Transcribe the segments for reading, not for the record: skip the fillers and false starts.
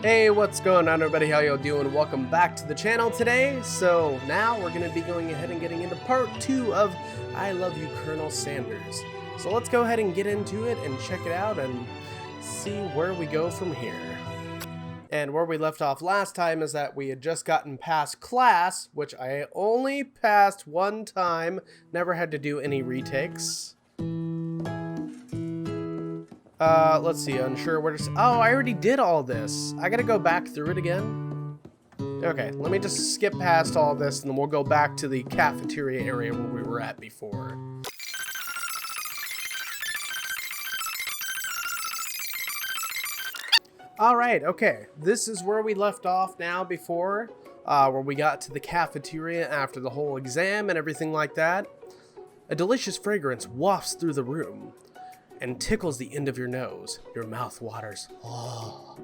Hey, what's going on everybody? How y'all doing? Welcome back to the channel today. So now we're going to be going ahead and getting into part 2 of I Love You, Colonel Sanders. So let's go ahead and get into it and check it out and see where we go from here. And where we left off last time is that we had just gotten past class, which I only passed one time, never had to do any retakes. Let's see, unsure where to... Oh, I already did all this. I gotta go back through it again. Okay, let me just skip past all this and then we'll go back to the cafeteria area where we were at before. Alright, okay. This is where we left off now before, where we got to the cafeteria after the whole exam and everything like that. A delicious fragrance wafts through the room and tickles the end of your nose. Your mouth waters. Oh.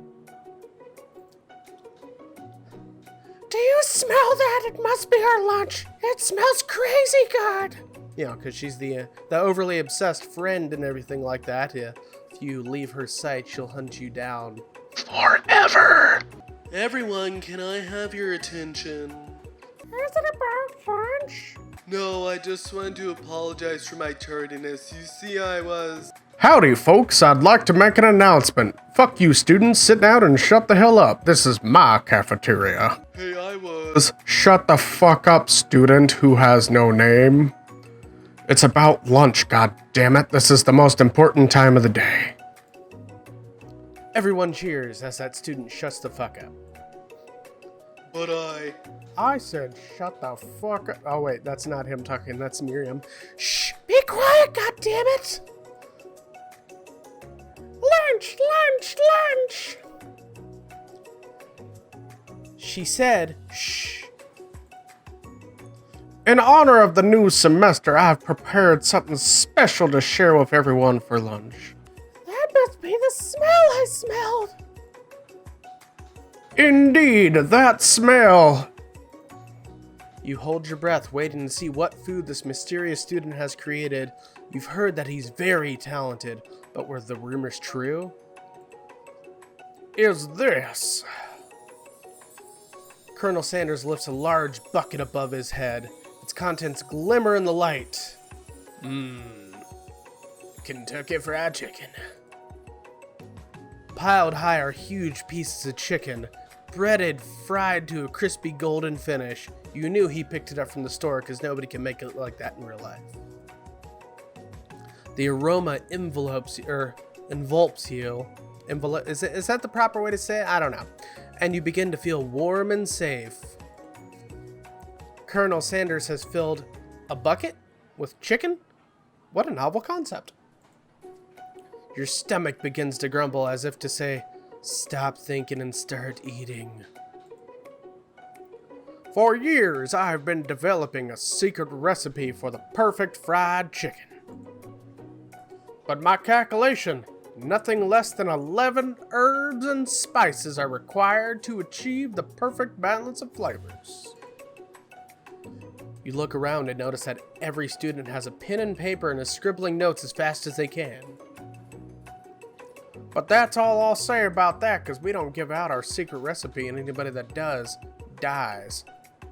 Do you smell that? It must be our lunch. It smells crazy good. You know, because she's the overly obsessed friend and everything like that. Yeah. If you leave her sight, she'll hunt you down. Forever. Everyone, can I have your attention? Is it about lunch? No, I just wanted to apologize for my tardiness. You see, I was... Howdy, folks. I'd like to make an announcement. Fuck you, students. Sit down and shut the hell up. This is my cafeteria. Hey, I was... Shut the fuck up, student who has no name. It's about lunch, goddammit. This is the most important time of the day. Everyone cheers as that student shuts the fuck up. But I said shut the fuck up. Oh wait, that's not him talking, that's Miriam. Shh! Be quiet, goddammit! Lunch, lunch, lunch! She said, shh. In honor of the new semester, I've prepared something special to share with everyone for lunch. That must be the smell I smelled. Indeed, that smell. You hold your breath, waiting to see what food this mysterious student has created. You've heard that he's very talented, but were the rumors true? Is this? Colonel Sanders lifts a large bucket above his head. Its contents glimmer in the light. Kentucky Fried Chicken. Piled high are huge pieces of chicken, breaded, fried to a crispy golden finish. You knew he picked it up from the store because nobody can make it like that in real life. The aroma envelopes you. Is that the proper way to say it? I don't know. And you begin to feel warm and safe. Colonel Sanders has filled a bucket with chicken? What a novel concept. Your stomach begins to grumble as if to say, stop thinking and start eating. For years, I've been developing a secret recipe for the perfect fried chicken. But my calculation, nothing less than 11 herbs and spices are required to achieve the perfect balance of flavors. You look around and notice that every student has a pen and paper and is scribbling notes as fast as they can. But that's all I'll say about that, because we don't give out our secret recipe, and anybody that does, dies.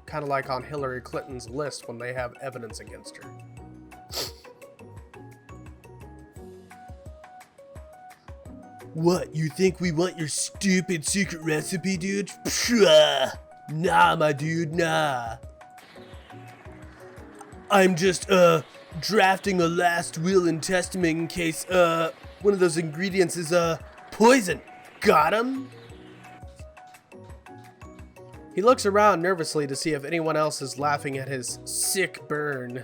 Kind of like on Hillary Clinton's list when they have evidence against her. What, you think we want your stupid secret recipe, dude? Pshah! Nah, my dude, nah. I'm just, drafting a last will and testament in case, one of those ingredients is, poison. Got him? He looks around nervously to see if anyone else is laughing at his sick burn.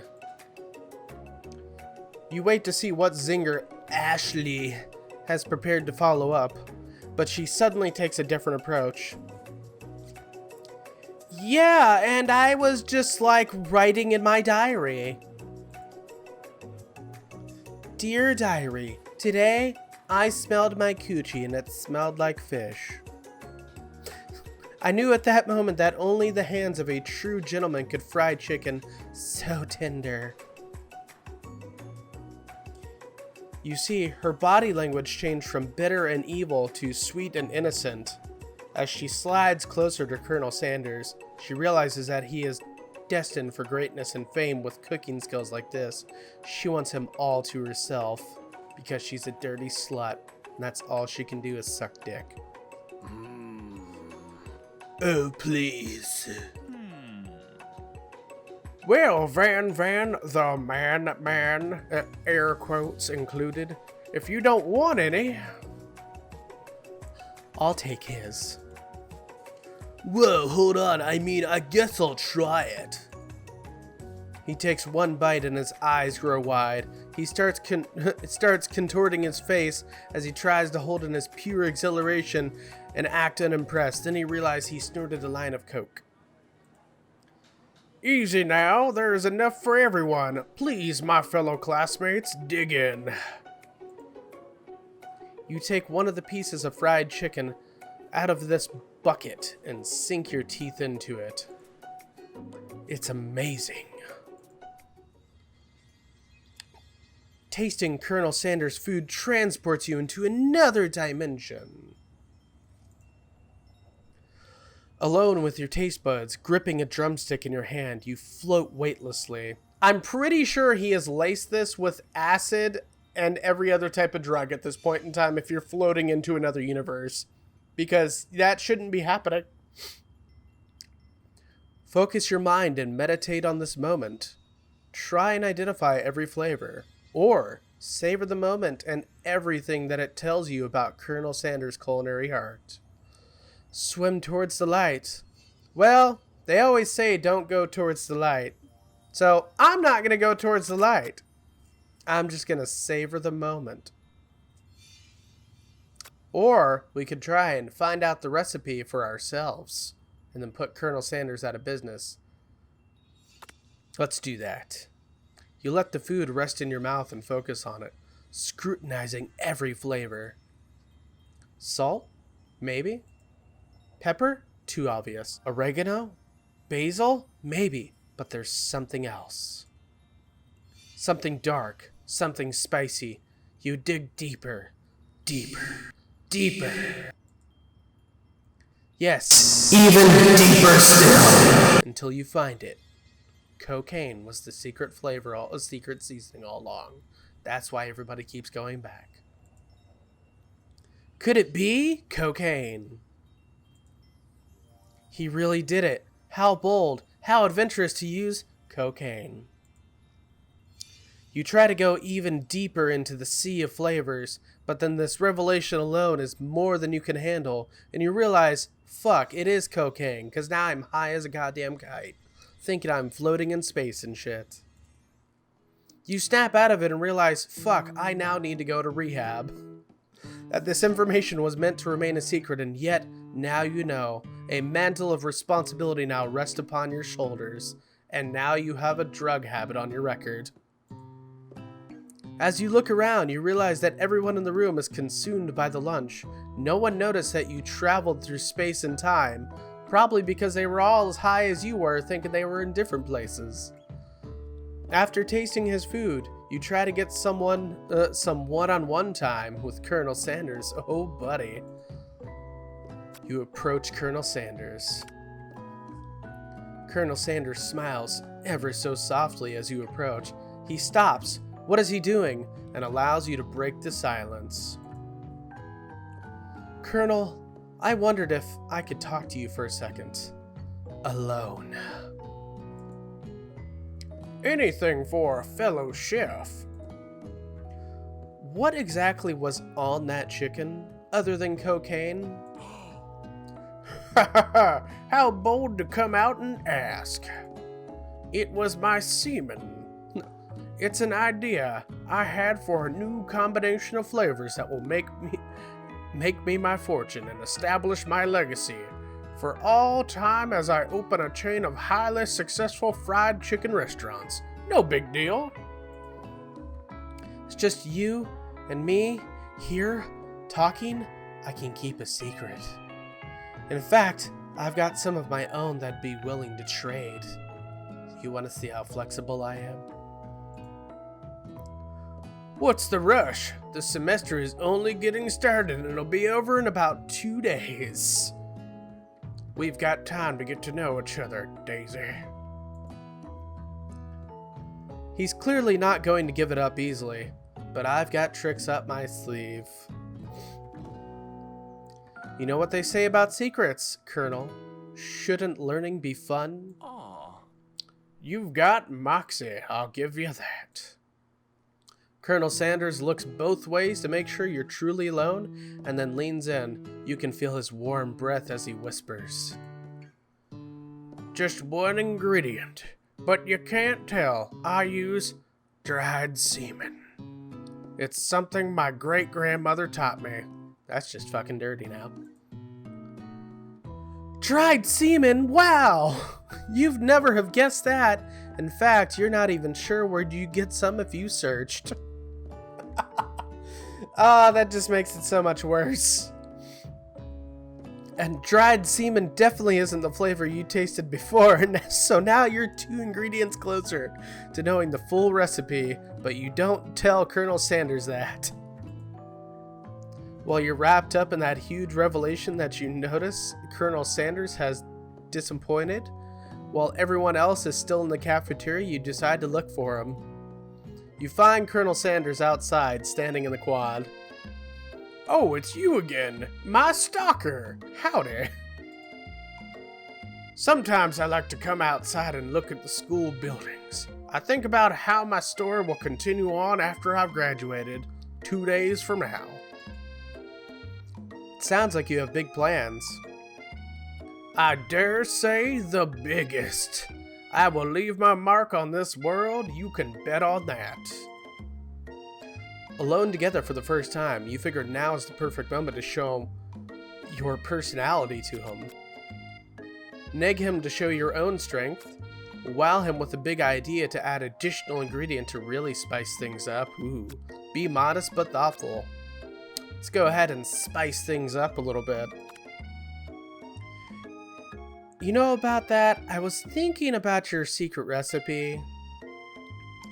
You wait to see what zinger Ashley has prepared to follow up, but she suddenly takes a different approach. Yeah, and I was just like writing in my diary. Dear diary, today I smelled my coochie and it smelled like fish. I knew at that moment that only the hands of a true gentleman could fry chicken so tender. You see, her body language changed from bitter and evil to sweet and innocent. As she slides closer to Colonel Sanders, she realizes that he is destined for greatness and fame with cooking skills like this. She wants him all to herself because she's a dirty slut, and that's all she can do is suck dick. Oh, please. Well, Van, the man, air quotes included. If you don't want any, I'll take his. Whoa, hold on. I mean, I guess I'll try it. He takes one bite and his eyes grow wide. He starts contorting his face as he tries to hold in his pure exhilaration and act unimpressed. Then he realizes he snorted a line of coke. Easy now, there's enough for everyone. Please, my fellow classmates, dig in. You take one of the pieces of fried chicken out of this bucket and sink your teeth into it. It's amazing. Tasting Colonel Sanders' food transports you into another dimension. Alone with your taste buds, gripping a drumstick in your hand, you float weightlessly. I'm pretty sure he has laced this with acid and every other type of drug at this point in time if you're floating into another universe, because that shouldn't be happening. Focus your mind and meditate on this moment. Try and identify every flavor, or savor the moment and everything that it tells you about Colonel Sanders' culinary heart. Swim towards the light. Well, they always say don't go towards the light, so I'm not going to go towards the light. I'm just going to savor the moment. Or we could try and find out the recipe for ourselves and then put Colonel Sanders out of business. Let's do that. You let the food rest in your mouth and focus on it, scrutinizing every flavor. Salt? Maybe. Pepper? Too obvious. Oregano? Basil? Maybe. But there's something else. Something dark. Something spicy. You dig deeper. Deeper. Deeper. Yes. Even deeper still. Until you find it. Cocaine was the secret flavor, secret seasoning all along. That's why everybody keeps going back. Could it be cocaine? He really did it. How bold, how adventurous to use cocaine. You try to go even deeper into the sea of flavors, but then this revelation alone is more than you can handle, and you realize, fuck, it is cocaine, because now I'm high as a goddamn kite, thinking I'm floating in space and shit. You snap out of it and realize, fuck, I now need to go to rehab. That this information was meant to remain a secret, and yet, now you know. A mantle of responsibility now rests upon your shoulders, and now you have a drug habit on your record. As you look around, you realize that everyone in the room is consumed by the lunch. No one noticed that you traveled through space and time, probably because they were all as high as you were, thinking they were in different places. After tasting his food, you try to get some one-on-one time with Colonel Sanders. Oh, buddy. You approach Colonel Sanders. Colonel Sanders smiles ever so softly as you approach. He stops. What is he doing? And allows you to break the silence. Colonel, I wondered if I could talk to you for a second. Alone. Anything for a fellow chef. What exactly was on that chicken, other than cocaine? How bold to come out and ask. It was my semen. It's an idea I had for a new combination of flavors that will make me my fortune and establish my legacy for all time as I open a chain of highly successful fried chicken restaurants. No big deal. It's just you and me here talking. I can keep a secret. In fact, I've got some of my own that'd be willing to trade. You want to see how flexible I am? What's the rush? The semester is only getting started and it'll be over in about 2 days. We've got time to get to know each other, Daisy. He's clearly not going to give it up easily, but I've got tricks up my sleeve. You know what they say about secrets, Colonel? Shouldn't learning be fun? Aww. You've got moxie, I'll give you that. Colonel Sanders looks both ways to make sure you're truly alone, and then leans in. You can feel his warm breath as he whispers. Just one ingredient, but you can't tell. I use dried semen. It's something my great-grandmother taught me. That's just fucking dirty now. Dried semen? Wow! You'd never have guessed that. In fact, you're not even sure where you get some if you searched. Ah, that just makes it so much worse. And dried semen definitely isn't the flavor you tasted before, so now you're 2 ingredients closer to knowing the full recipe, but you don't tell Colonel Sanders that. While you're wrapped up in that huge revelation that you notice Colonel Sanders has disappointed, while everyone else is still in the cafeteria, you decide to look for him. You find Colonel Sanders outside, standing in the quad. Oh, it's you again, my stalker. Howdy. Sometimes I like to come outside and look at the school buildings. I think about how my story will continue on after I've graduated, 2 days from now. It sounds like you have big plans. I dare say the biggest. I will leave my mark on this world, you can bet on that. Alone together for the first time, you figure now is the perfect moment to show your personality to him. Neg him to show your own strength. Wow him with a big idea to add additional ingredient to really spice things up. Ooh, be modest but thoughtful. Let's go ahead and spice things up a little bit. You know about that? I was thinking about your secret recipe.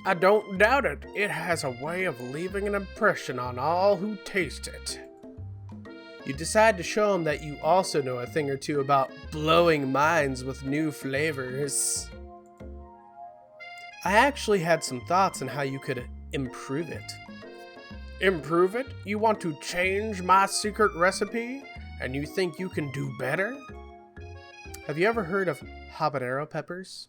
I don't doubt it. It has a way of leaving an impression on all who taste it. You decide to show him that you also know a thing or two about blowing minds with new flavors. I actually had some thoughts on how you could improve it. Improve it? You want to change my secret recipe? And you think you can do better? Have you ever heard of habanero peppers?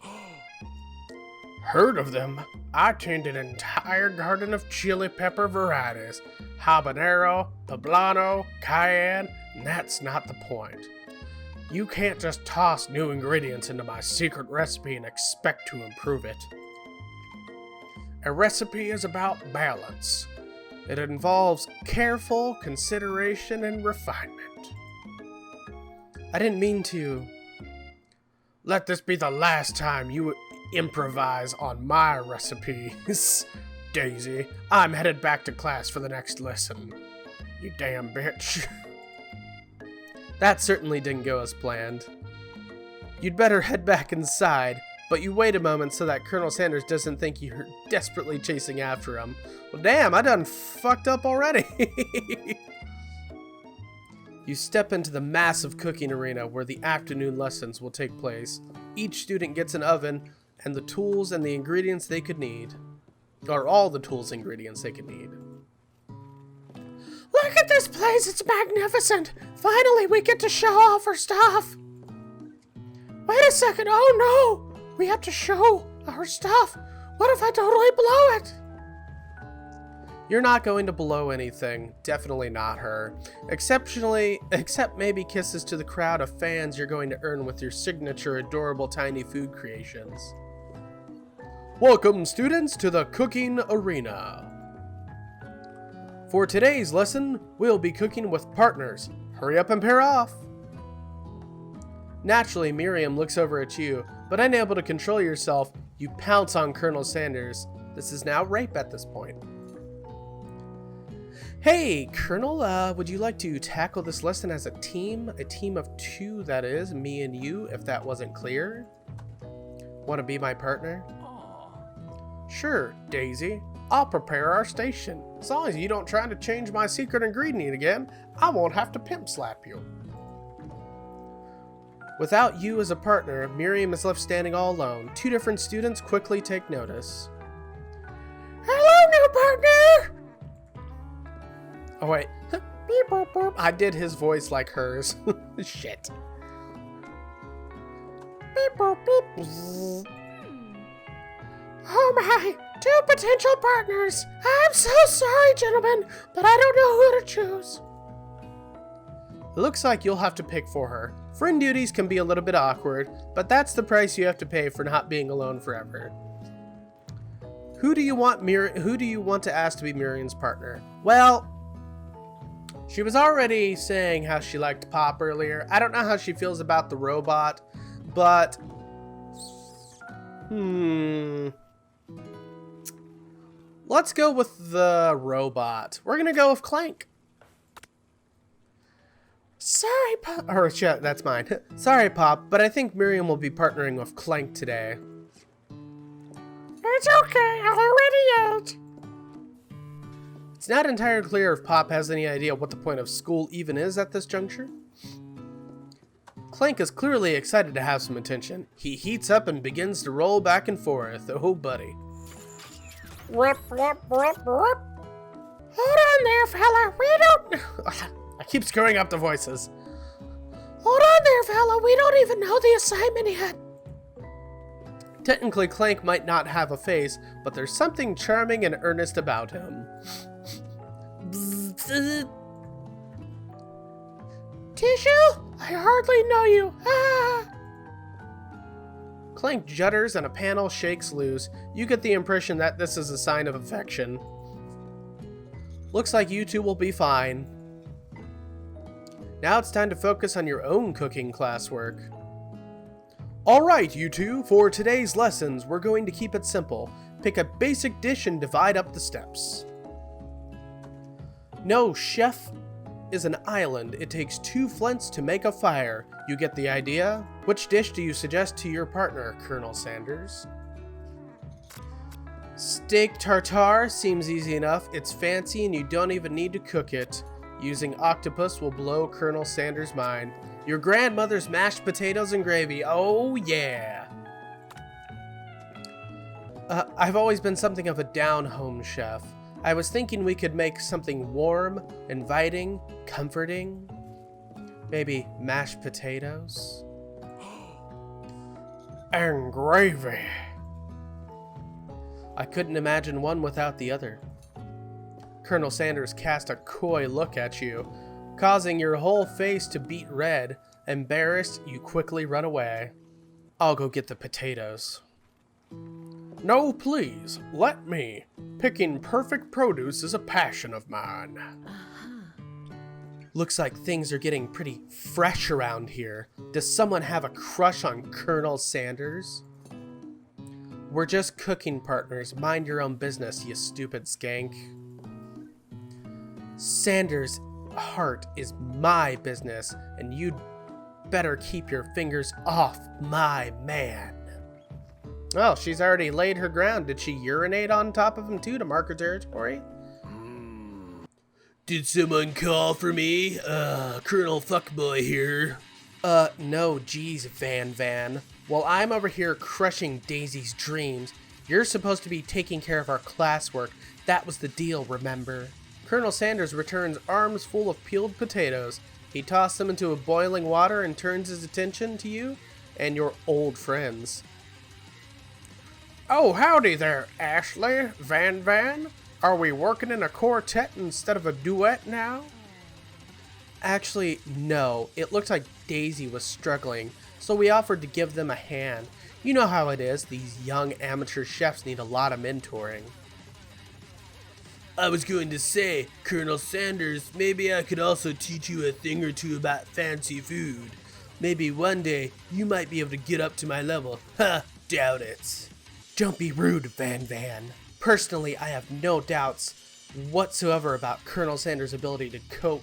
Heard of them? I tend an entire garden of chili pepper varieties. Habanero, poblano, cayenne, and that's not the point. You can't just toss new ingredients into my secret recipe and expect to improve it. A recipe is about balance. It involves careful consideration and refinement. I didn't mean to... Let this be the last time you improvise on my recipes, Daisy. I'm headed back to class for the next lesson. You damn bitch. That certainly didn't go as planned. You'd better head back inside, but you wait a moment so that Colonel Sanders doesn't think you're desperately chasing after him. Well, damn, I done fucked up already. You step into the massive cooking arena where the afternoon lessons will take place. Each student gets an oven and the tools and the ingredients they could need. Or all the tools and ingredients they could need. Look at this place, it's magnificent. Finally, we get to show off our stuff. Wait a second, oh no. We have to show our stuff. What if I totally blow it? You're not going to blow anything. Definitely not her. Except maybe kisses to the crowd of fans you're going to earn with your signature adorable tiny food creations. Welcome, students, to the cooking arena. For today's lesson, we'll be cooking with partners. Hurry up and pair off. Naturally, Miriam looks over at you, but unable to control yourself, you pounce on Colonel Sanders. This is now rape at this point. Hey, Colonel, would you like to tackle this lesson as a team? A team of 2, that is, me and you, if that wasn't clear. Want to be my partner? Aww. Sure, Daisy. I'll prepare our station. As long as you don't try to change my secret ingredient again, I won't have to pimp slap you. Without you as a partner, Miriam is left standing all alone. Two different students quickly take notice. Hello, new partner! Oh wait, beep, boop, boop. I did his voice like hers. Shit. Beep, boop, beep. Oh my, two potential partners. I'm so sorry, gentlemen, but I don't know who to choose. It looks like you'll have to pick for her. Friend duties can be a little bit awkward, but that's the price you have to pay for not being alone forever. Who do you want to ask to be Miriam's partner? Well, she was already saying how she liked Pop earlier. I don't know how she feels about the robot, but let's go with the robot. We're gonna go with Clank. Sorry, Pop. Or shit, that's mine. Sorry, Pop, but I think Miriam will be partnering with Clank today. It's okay, I already ate. It's not entirely clear if Pop has any idea what the point of school even is at this juncture. Clank is clearly excited to have some attention. He heats up and begins to roll back and forth. Oh, buddy. Whip, whip, whip, whip. Hold on there, fella. We don't... I keep screwing up the voices. Hold on there, fella. We don't even know the assignment yet. Technically, Clank might not have a face, but there's something charming and earnest about him. Tissue? I hardly know you. Ah. Clank judders and a panel shakes loose. You get the impression that this is a sign of affection. Looks like you two will be fine. Now it's time to focus on your own cooking classwork. Alright, you two, for today's lessons, we're going to keep it simple. Pick a basic dish and divide up the steps. No, chef is an island. It takes 2 flints to make a fire. You get the idea? Which dish do you suggest to your partner, Colonel Sanders? Steak tartare seems easy enough. It's fancy and you don't even need to cook it. Using octopus will blow Colonel Sanders' mind. Your grandmother's mashed potatoes and gravy. Oh, yeah. I've always been something of a down-home chef. I was thinking we could make something warm, inviting, comforting. Maybe mashed potatoes? And gravy. I couldn't imagine one without the other. Colonel Sanders cast a coy look at you, causing your whole face to beat red. Embarrassed, you quickly run away. I'll go get the potatoes. No, please, let me. Picking perfect produce is a passion of mine. Looks like things are getting pretty fresh around here. Does someone have a crush on Colonel Sanders? We're just cooking partners. Mind your own business, you stupid skank. Sanders' heart is my business, and you'd better keep your fingers off my man. Oh, she's already laid her ground. Did she urinate on top of him too to mark her territory? Did someone call for me? Colonel Fuckboy here. No, geez, Van. While I'm over here crushing Daisy's dreams, you're supposed to be taking care of our classwork. That was the deal, remember? Colonel Sanders returns arms full of peeled potatoes. He tosses them into boiling water and turns his attention to you and your old friends. Oh, howdy there, Ashley, Van. Are we working in a quartet instead of a duet now? Actually, no. It looked like Daisy was struggling, so we offered to give them a hand. You know how it is. These young amateur chefs need a lot of mentoring. I was going to say, Colonel Sanders, maybe I could also teach you a thing or two about fancy food. Maybe one day you might be able to get up to my level. Ha! Doubt it. Don't be rude, Van. Personally, I have no doubts whatsoever about Colonel Sanders' ability to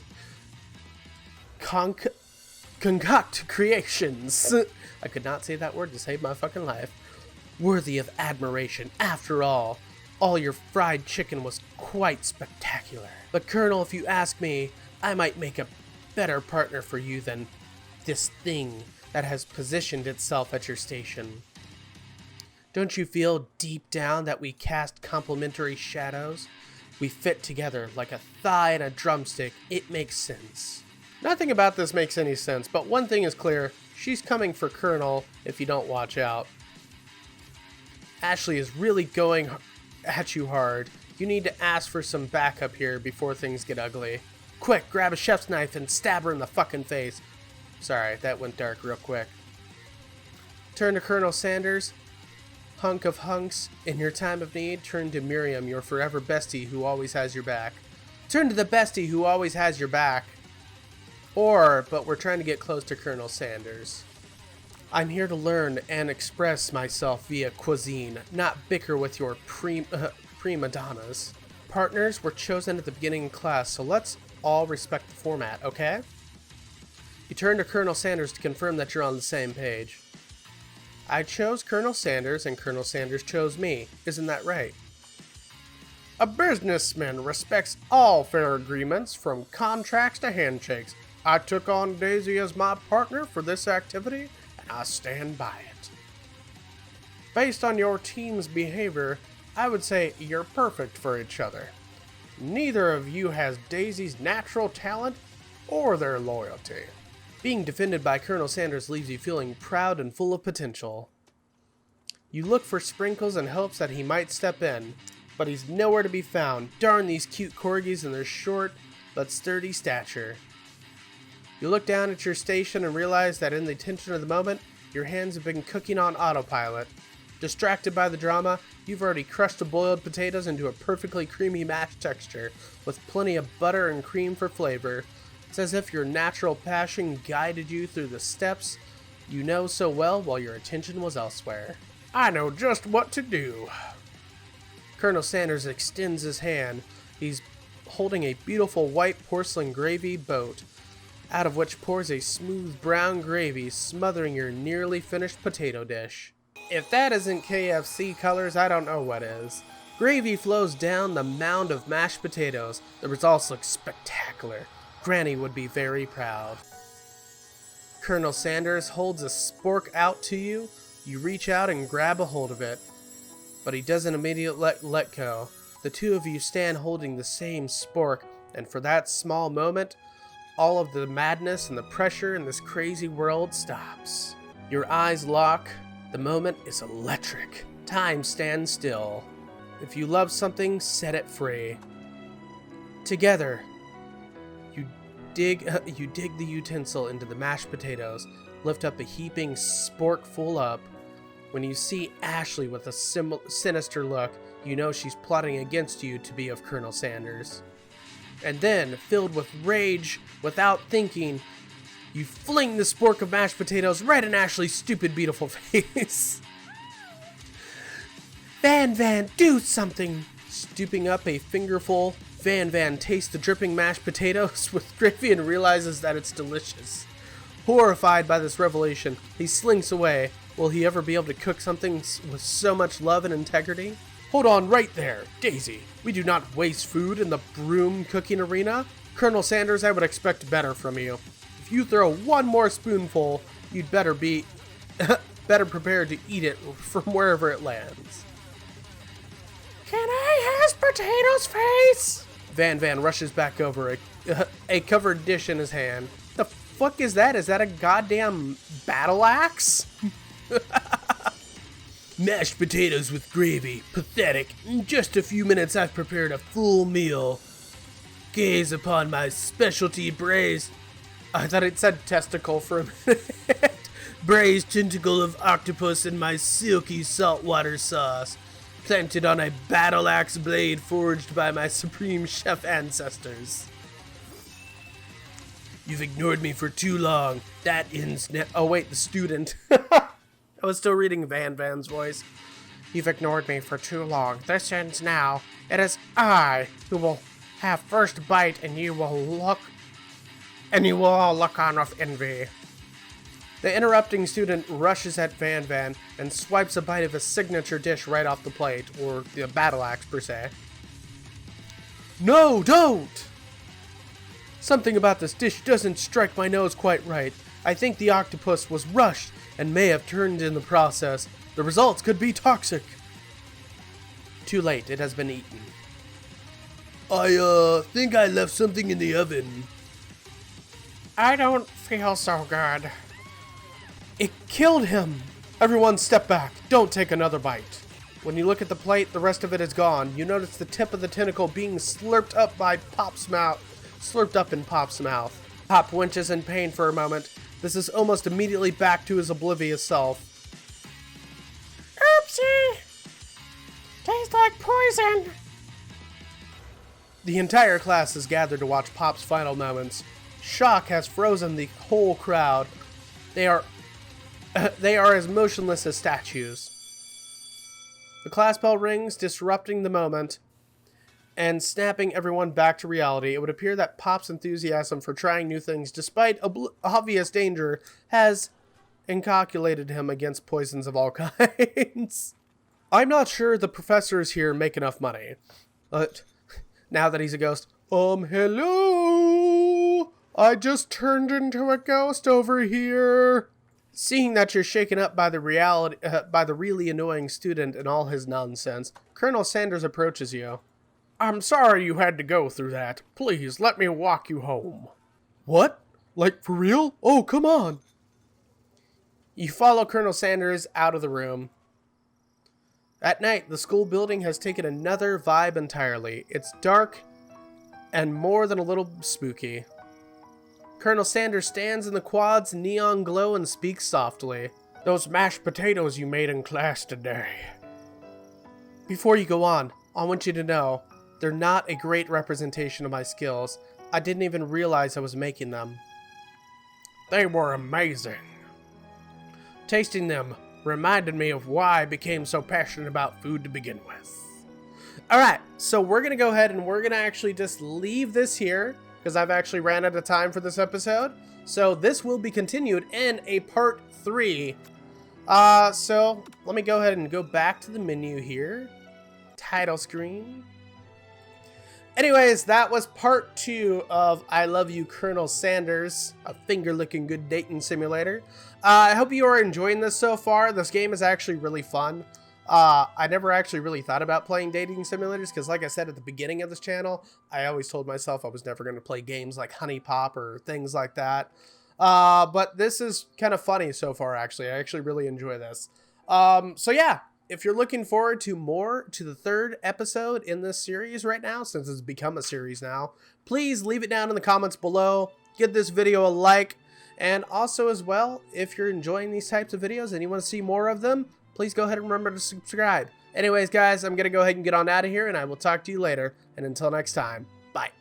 concoct creations. I could not say that word to save my fucking life. Worthy of admiration. After all your fried chicken was quite spectacular. But Colonel, if you ask me, I might make a better partner for you than this thing that has positioned itself at your station. Don't you feel deep down that we cast complementary shadows? We fit together like a thigh and a drumstick. It makes sense. Nothing about this makes any sense, but one thing is clear. She's coming for Colonel if you don't watch out. Ashley is really going at you hard. You need to ask for some backup here before things get ugly. Quick, grab a chef's knife and stab her in the fucking face. Sorry, that went dark real quick. Turn to Colonel Sanders. Hunk of hunks, in your time of need, turn to Miriam, your forever bestie who always has your back. Turn to the bestie who always has your back. But we're trying to get close to Colonel Sanders. I'm here to learn and express myself via cuisine, not bicker with your prima donnas. Partners were chosen at the beginning of class, so let's all respect the format, okay? You turn to Colonel Sanders to confirm that you're on the same page. I chose Colonel Sanders, and Colonel Sanders chose me. Isn't that right? A businessman respects all fair agreements, from contracts to handshakes. I took on Daisy as my partner for this activity, and I stand by it. Based on your team's behavior, I would say you're perfect for each other. Neither of you has Daisy's natural talent or their loyalty. Being defended by Colonel Sanders leaves you feeling proud and full of potential. You look for Sprinkles in hopes that he might step in, but he's nowhere to be found. Darn these cute corgis and their short but sturdy stature. You look down at your station and realize that in the tension of the moment, your hands have been cooking on autopilot. Distracted by the drama, you've already crushed the boiled potatoes into a perfectly creamy mashed texture, with plenty of butter and cream for flavor. It's as if your natural passion guided you through the steps you know so well while your attention was elsewhere. I know just what to do. Colonel Sanders extends his hand. He's holding a beautiful white porcelain gravy boat, out of which pours a smooth brown gravy smothering your nearly finished potato dish. If that isn't KFC colors, I don't know what is. Gravy flows down the mound of mashed potatoes. The results look spectacular. Granny would be very proud. Colonel Sanders holds a spork out to you. You reach out and grab a hold of it, but he doesn't immediately let go. The two of you stand holding the same spork, and for that small moment, all of the madness and the pressure in this crazy world stops. Your eyes lock. The moment is electric. Time stands still. If you love something, set it free. Together, you dig the utensil into the mashed potatoes, lift up a heaping sporkful up. When you see Ashley with a sinister look, you know she's plotting against you to be of Colonel Sanders. And then, filled with rage, without thinking, you fling the spork of mashed potatoes right in Ashley's stupid, beautiful face. Van, do something! Stooping up a fingerful, Van tastes the dripping mashed potatoes with gravy and realizes that it's delicious. Horrified by this revelation, he slinks away. Will he ever be able to cook something with so much love and integrity? Hold on right there, Daisy. We do not waste food in the broom cooking arena. Colonel Sanders, I would expect better from you. If you throw one more spoonful, you'd better be better prepared to eat it from wherever it lands. Can I has potatoes face? Van rushes back over, a covered dish in his hand. The fuck is that? Is that a goddamn battle axe? Mashed potatoes with gravy. Pathetic. In just a few minutes I've prepared a full meal. Gaze upon my specialty braised... I thought it said testicle for a minute. Braised tentacle of octopus in my silky saltwater sauce, planted on a battle axe blade forged by my supreme chef ancestors. You've ignored me for too long. That ends now. Oh wait, the student. I was still reading Van's voice. You've ignored me for too long. This ends now. It is I who will have first bite, and you will all look on with envy. The interrupting student rushes at Van and swipes a bite of his signature dish right off the plate, or the battle axe per se. No, don't! Something about this dish doesn't strike my nose quite right. I think the octopus was rushed and may have turned in the process. The results could be toxic. Too late, it has been eaten. I think I left something in the oven. I don't feel so good. It killed him! Everyone step back. Don't take another bite. When you look at the plate, the rest of it is gone. You notice the tip of the tentacle being slurped up by Pop's mouth. Slurped up in Pop's mouth. Pop winches in pain for a moment. This is almost immediately back to his oblivious self. Oopsie! Tastes like poison. The entire class is gathered to watch Pop's final moments. Shock has frozen the whole crowd. They are as motionless as statues. The class bell rings, disrupting the moment and snapping everyone back to reality. It would appear that Pop's enthusiasm for trying new things, despite obvious danger, has inoculated him against poisons of all kinds. I'm not sure the professors here make enough money, but now that he's a ghost, hello? I just turned into a ghost over here. Seeing that you're shaken up by the really annoying student and all his nonsense, Colonel Sanders approaches you. I'm sorry you had to go through that. Please, let me walk you home. What? Like, for real? Oh, come on. You follow Colonel Sanders out of the room. At night, the school building has taken another vibe entirely. It's dark and more than a little spooky. Colonel Sanders stands in the quad's neon glow and speaks softly. Those mashed potatoes you made in class today. Before you go on, I want you to know, they're not a great representation of my skills. I didn't even realize I was making them. They were amazing. Tasting them reminded me of why I became so passionate about food to begin with. Alright, so we're going to go ahead and we're going to actually just leave this here, because I've actually ran out of time for this episode. So this will be continued in a part 3. So let me go ahead and go back to the menu here. Title screen. Anyways, that was part 2 of I Love You, Colonel Sanders, a finger-licking good dating simulator. I hope you are enjoying this so far. This game is actually really fun. I never actually really thought about playing dating simulators because, like I said at the beginning of this channel, I always told myself I was never going to play games like Honey Pop or things like that. But this is kind of funny so far, actually. I actually really enjoy this. So yeah, if you're looking forward to the 3rd episode in this series right now, since it's become a series now, please leave it down in the comments below. Give this video a like. And also as well, if you're enjoying these types of videos and you want to see more of them, please go ahead and remember to subscribe. Anyways, guys, I'm going to go ahead and get on out of here, and I will talk to you later. And until next time, bye.